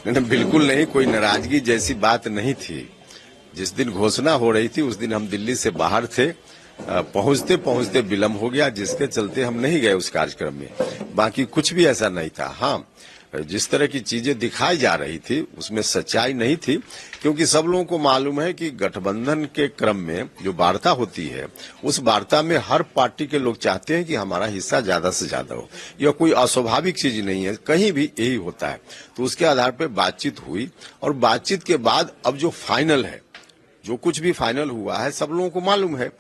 नहीं, बिल्कुल नहीं, कोई नाराजगी जैसी बात नहीं थी। जिस दिन घोषणा हो रही थी उस दिन हम दिल्ली से बाहर थे, पहुंचते पहुंचते विलंब हो गया, जिसके चलते हम नहीं गए उस कार्यक्रम में। बाकी कुछ भी ऐसा नहीं था। हाँ, जिस तरह की चीजें दिखाई जा रही थी उसमें सच्चाई नहीं थी, क्योंकि सब लोगों को मालूम है कि गठबंधन के क्रम में जो वार्ता होती है उस वार्ता में हर पार्टी के लोग चाहते हैं कि हमारा हिस्सा ज्यादा से ज्यादा हो। यह कोई अस्वाभाविक चीज नहीं है, कहीं भी यही होता है। तो उसके आधार पर बातचीत हुई और बातचीत के बाद अब जो फाइनल है, जो कुछ भी फाइनल हुआ है सब लोगों को मालूम है।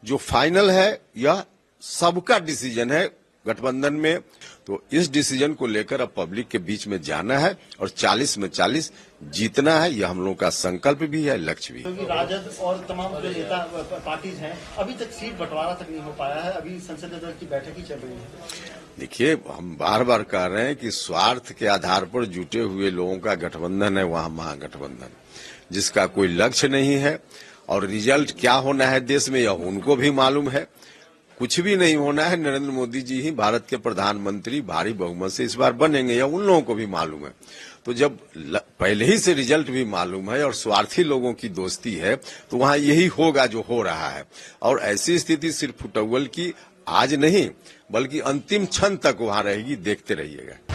जो फाइनल है यह सबका डिसीजन है गठबंधन में। तो इस डिसीजन को लेकर अब पब्लिक के बीच में जाना है और 40 में 40 जीतना है। यह हम लोगों का संकल्प भी है, लक्ष्य भी। क्योंकि राजद और तमाम जो नेता पार्टीज हैं अभी तक सीट बंटवारा तक नहीं हो पाया है, अभी संसदीय दल की बैठक ही चल रही है। देखिए, हम बार बार कह रहे हैं कि स्वार्थ के आधार पर जुटे हुए लोगों का गठबंधन है वहां महागठबंधन, जिसका कोई लक्ष्य नहीं है। और रिजल्ट क्या होना है देश में यह उनको भी मालूम है। कुछ भी नहीं होना है, नरेंद्र मोदी जी ही भारत के प्रधानमंत्री भारी बहुमत से इस बार बनेंगे, यह उन लोगों को भी मालूम है। तो जब पहले ही से रिजल्ट भी मालूम है और स्वार्थी लोगों की दोस्ती है तो वहां यही होगा जो हो रहा है। और ऐसी स्थिति सिर्फ फुटबॉल की आज नहीं बल्कि अंतिम क्षण तक वहां रहेगी, देखते रहिएगा।